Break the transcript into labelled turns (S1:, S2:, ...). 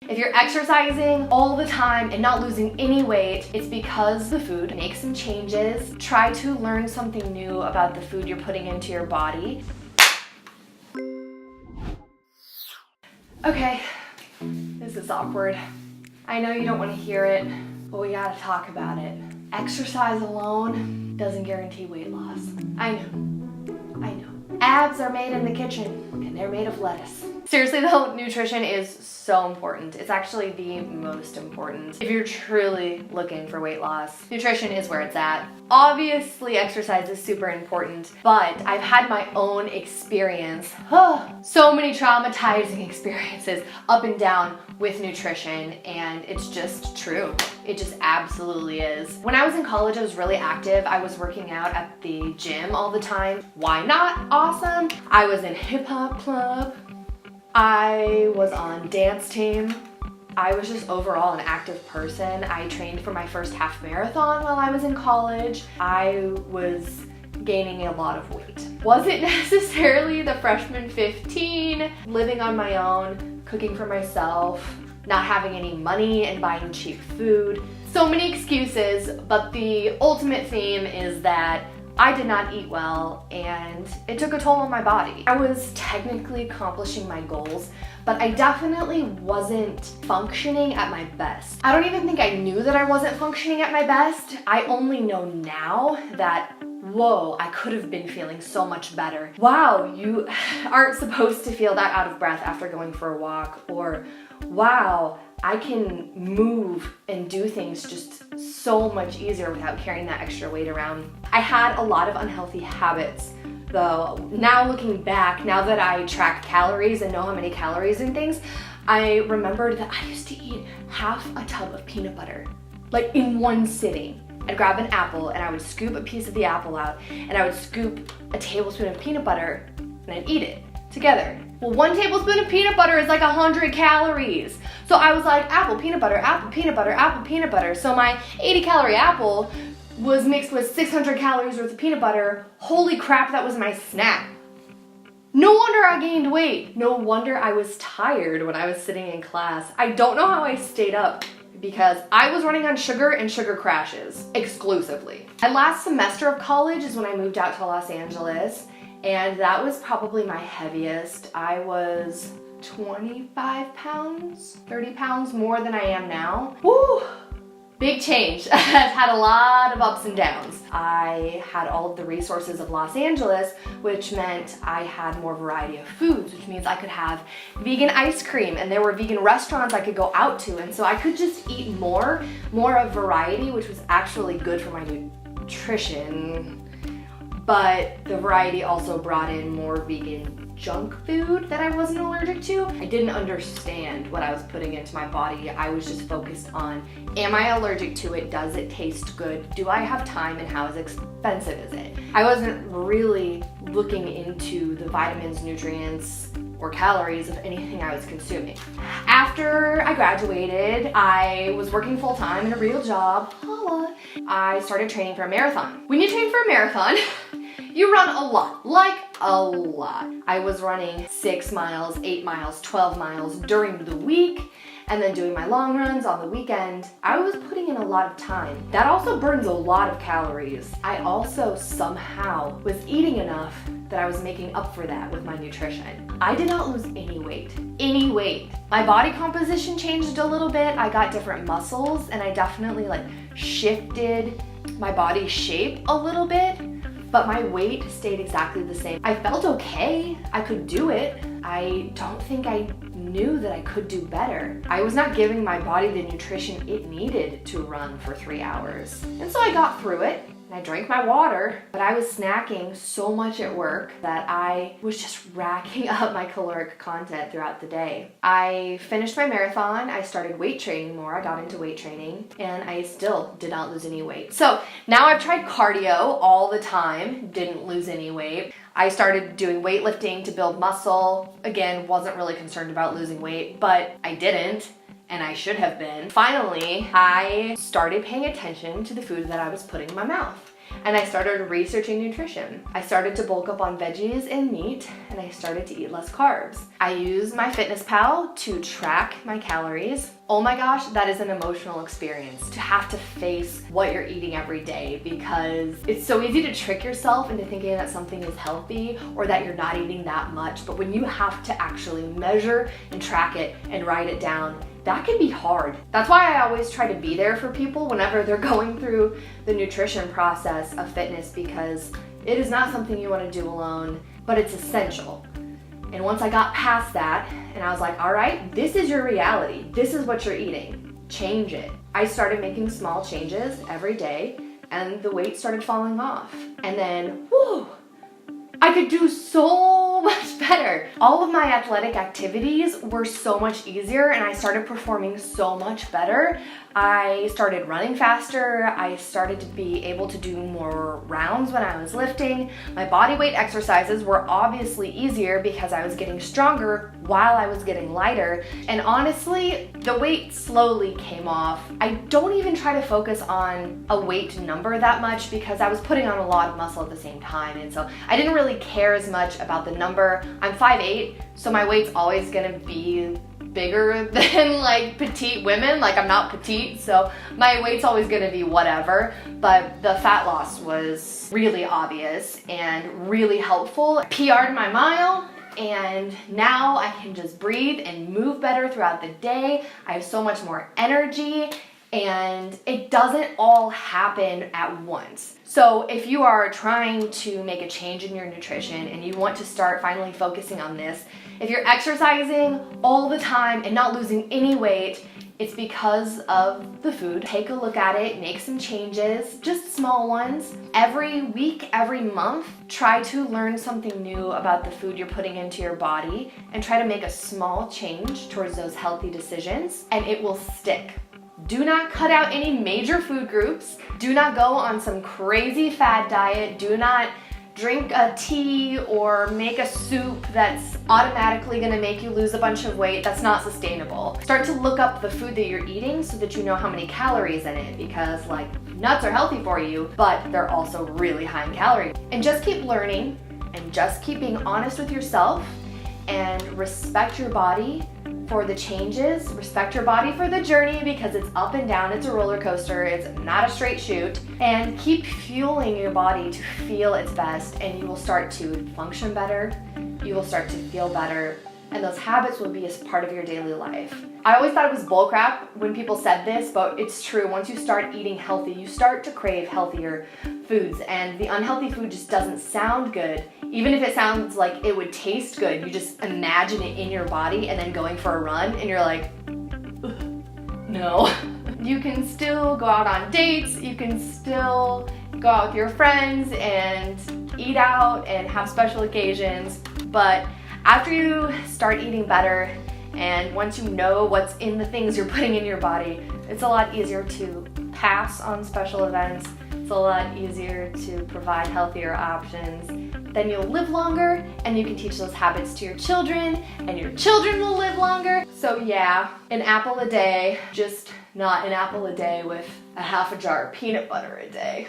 S1: If you're exercising all the time and not losing any weight, it's because the food. Make some changes. Try to learn something new about the food you're putting into your body. Okay, this is awkward. I know you don't want to hear it, but we gotta talk about it. Exercise alone doesn't guarantee weight loss. I know. Abs are made in the kitchen, and they're made of lettuce. Seriously though, nutrition is so important. It's actually the most important. If you're truly looking for weight loss, nutrition is where it's at. Obviously, exercise is super important, but I've had my own experience, so many traumatizing experiences up and down with nutrition, and it's just true. It just absolutely is. When I was in college, I was really active. I was working out at the gym all the time. Why not? Awesome. I was in hip hop club. I was on dance team. I was just overall an active person. I trained for my first half marathon while I was in college. I was gaining a lot of weight. Wasn't necessarily the freshman 15, living on my own, cooking for myself, not having any money and buying cheap food. So many excuses, but the ultimate theme is that I did not eat well and it took a toll on my body. I was technically accomplishing my goals, but I definitely wasn't functioning at my best. I don't even think I knew that I wasn't functioning at my best. I only know now that, whoa, I could have been feeling so much better. Wow, you aren't supposed to feel that out of breath after going for a walk, or wow, I can move and do things just so much easier without carrying that extra weight around. I had a lot of unhealthy habits, though. Now looking back, now that I track calories and know how many calories and things, I remembered that I used to eat half a tub of peanut butter, like in one sitting. I'd grab an apple and I would scoop a piece of the apple out and I would scoop a tablespoon of peanut butter and I'd eat it together. Well, 1 tablespoon of peanut butter is like 100 calories. So I was like, apple, peanut butter, apple, peanut butter, apple, peanut butter. So my 80 calorie apple was mixed with 600 calories worth of peanut butter. Holy crap, that was my snack. No wonder I gained weight. No wonder I was tired when I was sitting in class. I don't know how I stayed up because I was running on sugar and sugar crashes exclusively. My last semester of college is when I moved out to Los Angeles, and that was probably my heaviest. I was 25 pounds, 30 pounds more than I am now. Woo! Big change. I've had a lot of ups and downs. I had all of the resources of Los Angeles, which meant I had more variety of foods, which means I could have vegan ice cream, and there were vegan restaurants I could go out to, and so I could just eat more of variety, which was actually good for my nutrition. But the variety also brought in more vegan junk food that I wasn't allergic to. I didn't understand what I was putting into my body. I was just focused on, am I allergic to it? Does it taste good? Do I have time, and how expensive is it? I wasn't really looking into the vitamins, nutrients, or calories of anything I was consuming. After I graduated, I was working full-time in a real job. Holla. I started training for a marathon. When you train for a marathon, you run a lot, like a lot. I was running 6 miles, 8 miles, 12 miles during the week, and then doing my long runs on the weekend. I was putting in a lot of time. That also burns a lot of calories. I also somehow was eating enough that I was making up for that with my nutrition. I did not lose any weight. Any weight. My body composition changed a little bit. I got different muscles, and I definitely shifted my body shape a little bit, but my weight stayed exactly the same. I felt okay. I could do it. I don't think I knew that I could do better. I was not giving my body the nutrition it needed to run for 3 hours. And so I got through it. And I drank my water, but I was snacking so much at work that I was just racking up my caloric content throughout the day. I finished my marathon, I started weight training more, I got into weight training, and I still did not lose any weight. So now I've tried cardio all the time, didn't lose any weight. I started doing weightlifting to build muscle. Again, wasn't really concerned about losing weight, but I didn't. And I should have been. Finally, I started paying attention to the food that I was putting in my mouth. and I started researching nutrition. I started to bulk up on veggies and meat, and I started to eat less carbs. I used MyFitnessPal to track my calories. Oh my gosh, that is an emotional experience to have to face what you're eating every day, because it's so easy to trick yourself into thinking that something is healthy or that you're not eating that much. But when you have to actually measure and track it and write it down, that can be hard. That's why I always try to be there for people whenever they're going through the nutrition process of fitness, because it is not something you want to do alone, but it's essential. And once I got past that and I was like, all right, this is your reality. This is what you're eating. Change it. I started making small changes every day and the weight started falling off. And then, whoo, I could do so much better. All of my athletic activities were so much easier and I started performing so much better. I started running faster. I started to be able to do more rounds when I was lifting. My body weight exercises were obviously easier because I was getting stronger while I was getting lighter. And honestly, the weight slowly came off. I don't even try to focus on a weight number that much because I was putting on a lot of muscle at the same time. And so I didn't really care as much about the number. I'm 5'8", so my weight's always gonna be bigger than like petite women. Like, I'm not petite, so my weight's always gonna be whatever. But the fat loss was really obvious and really helpful. I PR'd my mile, and now I can just breathe and move better throughout the day. I have so much more energy, and it doesn't all happen at once. So if you are trying to make a change in your nutrition and you want to start finally focusing on this, if you're exercising all the time and not losing any weight, it's because of the food. Take a look at it, make some changes, just small ones. Every week, every month, try to learn something new about the food you're putting into your body and try to make a small change towards those healthy decisions, and it will stick. Do not cut out any major food groups. Do not go on some crazy fad diet. Do not drink a tea or make a soup that's automatically gonna make you lose a bunch of weight. That's not sustainable. Start to look up the food that you're eating so that you know how many calories in it, because like, nuts are healthy for you, but they're also really high in calories. And just keep learning and just keep being honest with yourself and respect your body for the changes, respect your body for the journey, because it's up and down, it's a roller coaster, it's not a straight shoot, and keep fueling your body to feel its best, and you will start to function better, you will start to feel better, and those habits will be a part of your daily life. I always thought it was bullcrap when people said this, but it's true. Once you start eating healthy, you start to crave healthier foods, and the unhealthy food just doesn't sound good. Even if it sounds like it would taste good, you just imagine it in your body and then going for a run and you're like, no. You can still go out on dates, you can still go out with your friends and eat out and have special occasions, but after you start eating better and once you know what's in the things you're putting in your body, it's a lot easier to pass on special events. It's a lot easier to provide healthier options. Then you'll live longer and you can teach those habits to your children and your children will live longer. So yeah, an apple a day, just not an apple a day with a half a jar of peanut butter a day.